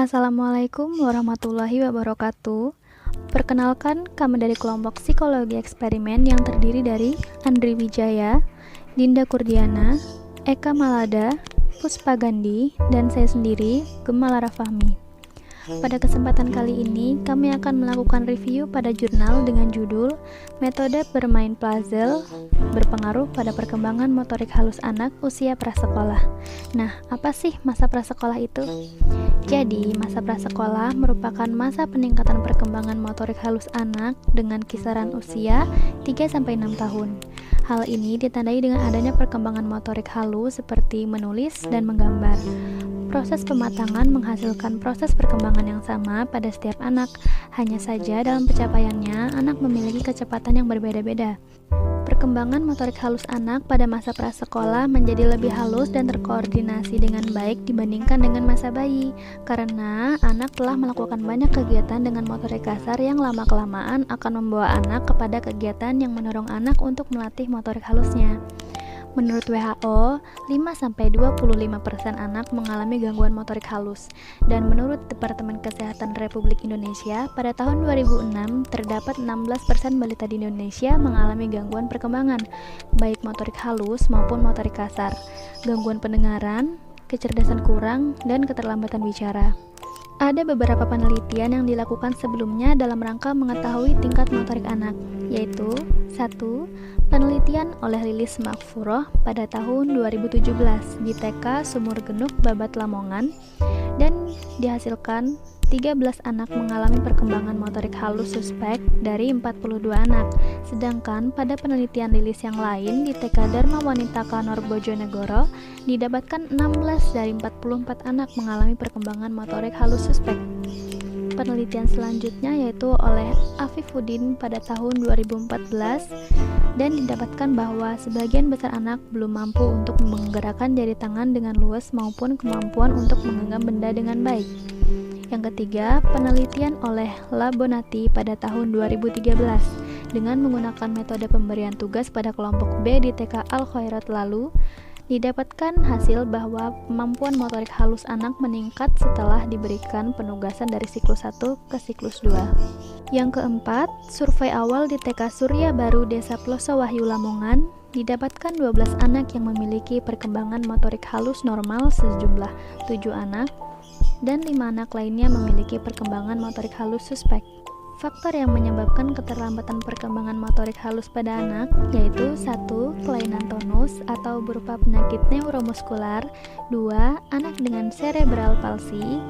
Assalamualaikum warahmatullahi wabarakatuh. Perkenalkan, kami dari kelompok psikologi eksperimen yang terdiri dari Andri Wijaya, Dinda Kurdiana, Eka Malada, Puspa Gandhi, dan saya sendiri, Gemma Lara Fahmi. Pada kesempatan kali ini, kami akan melakukan review pada jurnal dengan judul Metode Bermain Puzzle Berpengaruh pada Perkembangan Motorik Halus Anak Usia Prasekolah. Nah, apa sih masa prasekolah itu? Jadi, masa prasekolah merupakan masa peningkatan perkembangan motorik halus anak dengan kisaran usia 3-6 tahun. Hal ini ditandai dengan adanya perkembangan motorik halus seperti menulis dan menggambar. Proses pematangan menghasilkan proses perkembangan yang sama pada setiap anak, hanya saja dalam pencapaiannya anak memiliki kecepatan yang berbeda-beda. Perkembangan motorik halus anak pada masa prasekolah menjadi lebih halus dan terkoordinasi dengan baik dibandingkan dengan masa bayi, karena anak telah melakukan banyak kegiatan dengan motorik kasar yang lama-kelamaan akan membawa anak kepada kegiatan yang mendorong anak untuk melatih motorik halusnya. Menurut WHO, 5-25% anak mengalami gangguan motorik halus, dan menurut Departemen Kesehatan Republik Indonesia, pada tahun 2006 terdapat 16% balita di Indonesia mengalami gangguan perkembangan, baik motorik halus maupun motorik kasar, gangguan pendengaran, kecerdasan kurang, dan keterlambatan bicara. Ada beberapa penelitian yang dilakukan sebelumnya dalam rangka mengetahui tingkat motorik anak, yaitu 1. Penelitian oleh Lilis Makfuroh pada tahun 2017 di TK Sumur Genuk, Babat, Lamongan, dan dihasilkan 13 anak mengalami perkembangan motorik halus suspek dari 42 anak, sedangkan pada penelitian Lilis yang lain di TK Dharma Wanita Kanor Bojonegoro didapatkan 16 dari 44 anak mengalami perkembangan motorik halus suspek. Penelitian selanjutnya yaitu oleh Afifuddin pada tahun 2014 dan didapatkan bahwa sebagian besar anak belum mampu untuk menggerakkan jari tangan dengan luas maupun kemampuan untuk menggenggam benda dengan baik. Yang ketiga, penelitian oleh Labonati pada tahun 2013 dengan menggunakan metode pemberian tugas pada kelompok B di TK Al Khairat lalu didapatkan hasil bahwa kemampuan motorik halus anak meningkat setelah diberikan penugasan dari siklus 1 ke siklus 2. Yang keempat, survei awal di TK Surya Baru Desa Ploso Wahyu Lamongan didapatkan 12 anak yang memiliki perkembangan motorik halus normal sejumlah 7 anak dan 5 anak lainnya memiliki perkembangan motorik halus suspek. Faktor yang menyebabkan keterlambatan perkembangan motorik halus pada anak yaitu 1. Kelainan tonus atau berupa penyakit neuromuskular, 2. Anak dengan cerebral palsy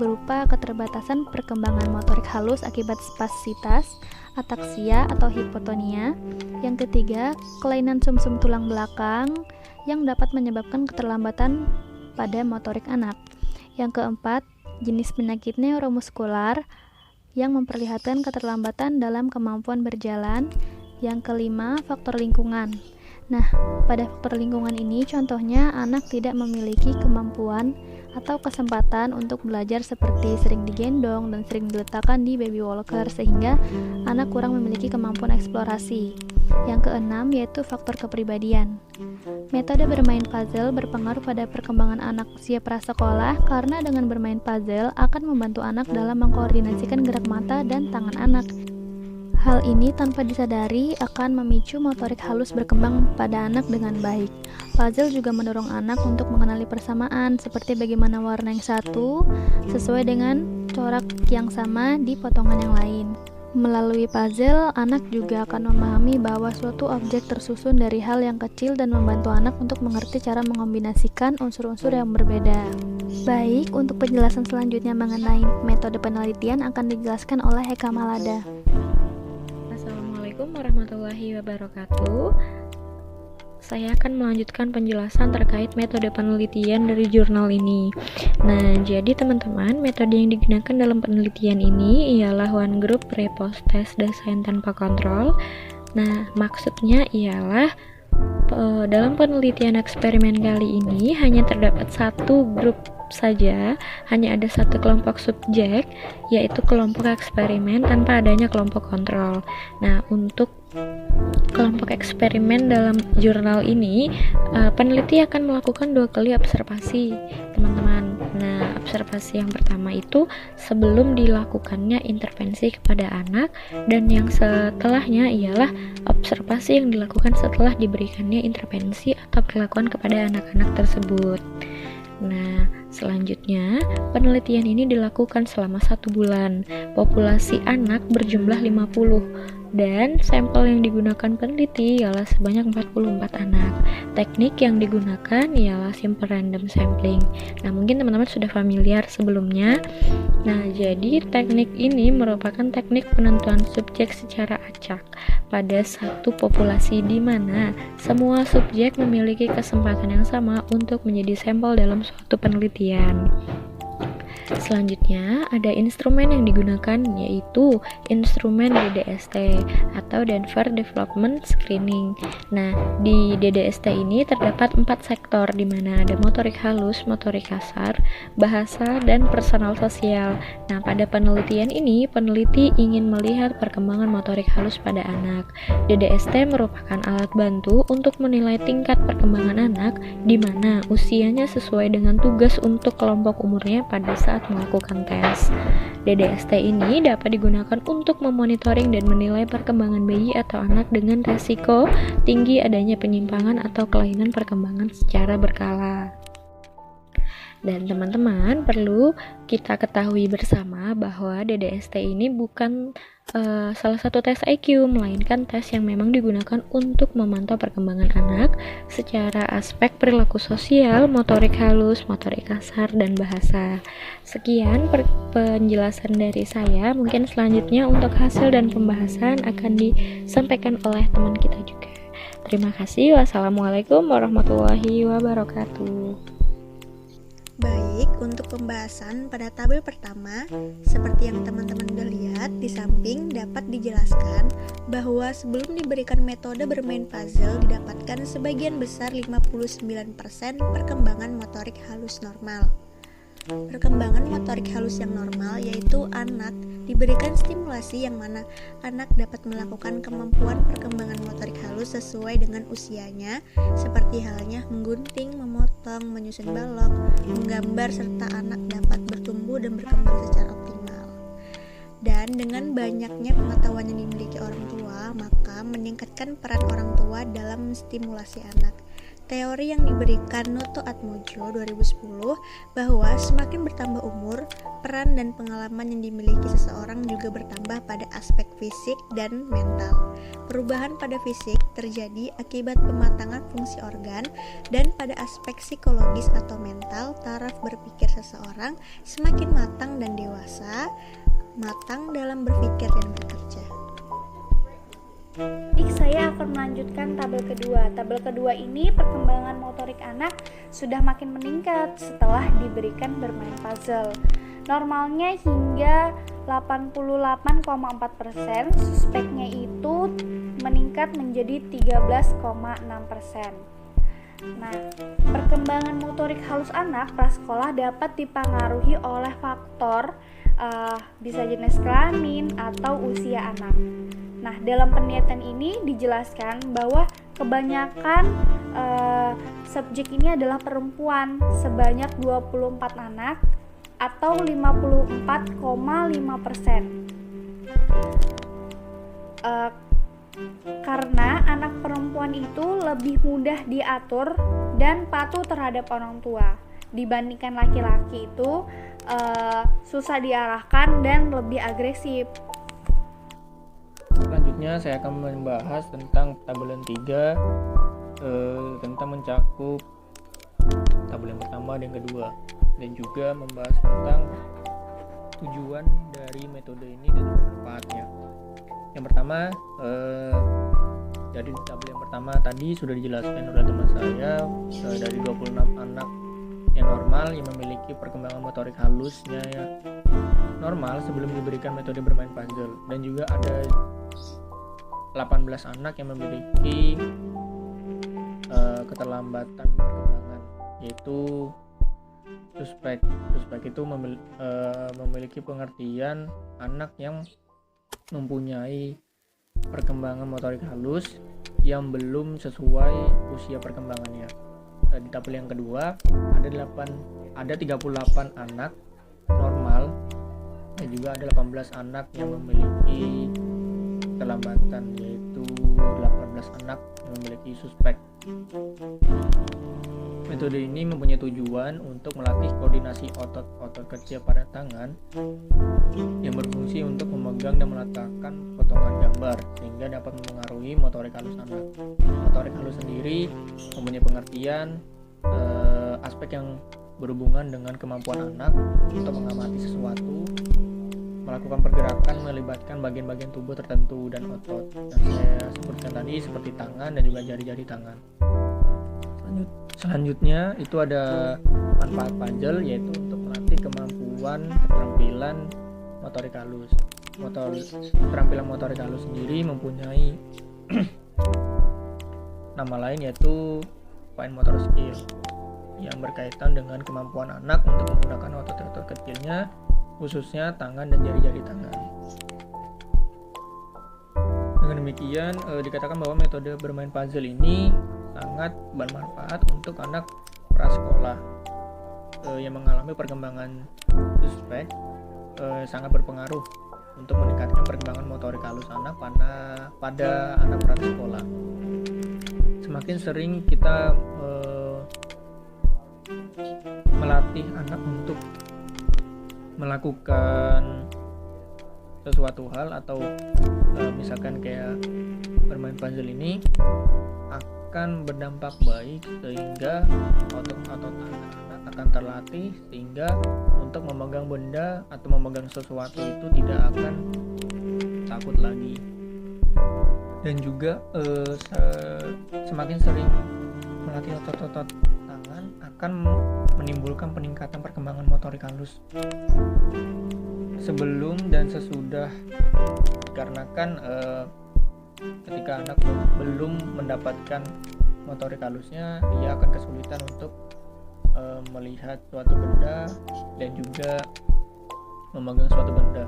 berupa keterbatasan perkembangan motorik halus akibat spasitas, ataksia atau hipotonia. Yang ketiga, kelainan sumsum tulang belakang yang dapat menyebabkan keterlambatan pada motorik anak. Yang keempat, jenis penyakit neuromuskular yang memperlihatkan keterlambatan dalam kemampuan berjalan. Yang kelima, faktor lingkungan. Nah, pada faktor lingkungan ini contohnya anak tidak memiliki kemampuan atau kesempatan untuk belajar seperti sering digendong dan sering diletakkan di baby walker sehingga anak kurang memiliki kemampuan eksplorasi. Yang keenam yaitu faktor kepribadian. Metode bermain puzzle berpengaruh pada perkembangan anak usia prasekolah karena dengan bermain puzzle akan membantu anak dalam mengkoordinasikan gerak mata dan tangan anak. Hal ini tanpa disadari akan memicu motorik halus berkembang pada anak dengan baik. Puzzle juga mendorong anak untuk mengenali persamaan seperti bagaimana warna yang satu sesuai dengan corak yang sama di potongan yang lain. Melalui puzzle, anak juga akan memahami bahwa suatu objek tersusun dari hal yang kecil dan membantu anak untuk mengerti cara mengombinasikan unsur-unsur yang berbeda. Baik, untuk penjelasan selanjutnya mengenai metode penelitian akan dijelaskan oleh Eka Malada. Assalamualaikum warahmatullahi wabarakatuh. Saya akan melanjutkan penjelasan terkait metode penelitian dari jurnal ini. Nah, jadi teman-teman, metode yang digunakan dalam penelitian ini ialah one group pre-post test desain tanpa kontrol. Nah, maksudnya ialah dalam penelitian eksperimen kali ini hanya terdapat satu grup saja, hanya ada satu kelompok subjek, yaitu kelompok eksperimen tanpa adanya kelompok kontrol. Nah, untuk kelompok eksperimen dalam jurnal ini, peneliti akan melakukan 2 kali observasi, teman-teman. Nah, observasi yang pertama itu sebelum dilakukannya intervensi kepada anak, dan yang setelahnya ialah observasi yang dilakukan setelah diberikannya intervensi atau perlakuan kepada anak-anak tersebut. Nah, selanjutnya penelitian ini dilakukan selama 1 bulan. Populasi anak berjumlah 50 dan sampel yang digunakan peneliti ialah sebanyak 44 anak. Teknik yang digunakan ialah simple random sampling. Nah, mungkin teman-teman sudah familiar sebelumnya. Nah, jadi teknik ini merupakan teknik penentuan subjek secara acak pada satu populasi di mana semua subjek memiliki kesempatan yang sama untuk menjadi sampel dalam suatu penelitian. Selanjutnya, ada instrumen yang digunakan yaitu instrumen DDST atau Denver Development Screening. Nah, di DDST ini terdapat 4 sektor di mana ada motorik halus, motorik kasar, bahasa, dan personal sosial. Nah, pada penelitian ini, peneliti ingin melihat perkembangan motorik halus pada anak. DDST merupakan alat bantu untuk menilai tingkat perkembangan anak di mana usianya sesuai dengan tugas untuk kelompok umurnya pada saat melakukan tes. DDST ini dapat digunakan untuk memonitoring dan menilai perkembangan bayi atau anak dengan resiko tinggi adanya penyimpangan atau kelainan perkembangan secara berkala. Dan teman-teman perlu kita ketahui bersama bahwa DDST ini bukan salah satu tes IQ, melainkan tes yang memang digunakan untuk memantau perkembangan anak secara aspek perilaku sosial, motorik halus, motorik kasar, dan bahasa. Sekian penjelasan dari saya. Mungkin selanjutnya untuk hasil dan pembahasan akan disampaikan oleh teman kita juga. Terima kasih. Wassalamualaikum warahmatullahi wabarakatuh. Baik, untuk pembahasan pada tabel pertama, seperti yang teman-teman udah lihat, di samping dapat dijelaskan bahwa sebelum diberikan metode bermain puzzle didapatkan sebagian besar 59% perkembangan motorik halus normal. Perkembangan motorik halus yang normal yaitu anak diberikan stimulasi yang mana anak dapat melakukan kemampuan perkembangan motorik halus sesuai dengan usianya, seperti halnya menggunting, memotong, menyusun balok, menggambar, serta anak dapat bertumbuh dan berkembang secara optimal. Dan dengan banyaknya pengetahuan yang dimiliki orang tua, maka meningkatkan peran orang tua dalam menstimulasi anak. Teori yang diberikan Noto Atmojo 2010 bahwa semakin bertambah umur, peran dan pengalaman yang dimiliki seseorang juga bertambah pada aspek fisik dan mental. Perubahan pada fisik terjadi akibat pematangan fungsi organ, dan pada aspek psikologis atau mental, taraf berpikir seseorang semakin matang dan dewasa, matang dalam berpikir dan bekerja. Baik, saya akan melanjutkan tabel kedua. Tabel kedua ini perkembangan motorik anak sudah makin meningkat setelah diberikan bermain puzzle. Normalnya hingga 88,4%, suspeknya itu meningkat menjadi 13,6%. Nah, perkembangan motorik halus anak prasekolah dapat dipengaruhi oleh faktor bisa jenis kelamin atau usia anak. Nah, dalam penelitian ini dijelaskan bahwa kebanyakan subjek ini adalah perempuan, sebanyak 24 anak atau 54,5%. Karena anak perempuan itu lebih mudah diatur dan patuh terhadap orang tua dibandingkan laki-laki itu susah diarahkan dan lebih agresif. Selanjutnya saya akan membahas tentang tabelan 3 tentang mencakup tabel yang pertama dan yang kedua, dan juga membahas tentang tujuan dari metode ini dan manfaatnya. Yang pertama, dari tabel yang pertama tadi sudah dijelaskan oleh teman saya, dari 26 anak yang normal yang memiliki perkembangan motorik halusnya normal sebelum diberikan metode bermain puzzle, dan juga ada 18 anak yang memiliki keterlambatan perkembangan, yaitu suspek itu memiliki pengertian anak yang mempunyai perkembangan motorik halus yang belum sesuai usia perkembangannya. Di tabel yang kedua ada 38 anak dan juga ada 18 anak yang memiliki kelambatan, yaitu 18 anak yang memiliki suspek. Metode ini mempunyai tujuan untuk melatih koordinasi otot-otot kecil pada tangan yang berfungsi untuk memegang dan meletakkan potongan gambar sehingga dapat mempengaruhi motorik halus anak. Motorik halus sendiri mempunyai pengertian aspek yang berhubungan dengan kemampuan anak untuk mengamati sesuatu, melakukan pergerakan melibatkan bagian-bagian tubuh tertentu dan otot yang saya sebutkan tadi seperti tangan dan juga jari-jari tangan. Selanjutnya itu ada manfaat puzzle, yaitu untuk melatih kemampuan keterampilan motorik halus. Keterampilan motorik halus sendiri mempunyai nama lain yaitu fine motor skill yang berkaitan dengan kemampuan anak untuk menggunakan otot-otot kecilnya, khususnya tangan dan jari-jari tangan. Dengan demikian dikatakan bahwa metode bermain puzzle ini sangat bermanfaat untuk anak prasekolah yang mengalami perkembangan suspek, sangat berpengaruh untuk meningkatkan perkembangan motorik halus anak pada anak prasekolah. Semakin sering kita melatih anak untuk melakukan sesuatu hal atau misalkan kayak bermain puzzle ini akan berdampak baik sehingga otot-otot anak akan terlatih sehingga untuk memegang benda atau memegang sesuatu itu tidak akan takut lagi. Dan juga semakin sering melatih otot-otot tangan akan menimbulkan peningkatan perkembangan motorik halus sebelum dan sesudah, dikarenakan ketika anak belum mendapatkan motorik halusnya, ia akan kesulitan untuk melihat suatu benda dan juga memegang suatu benda.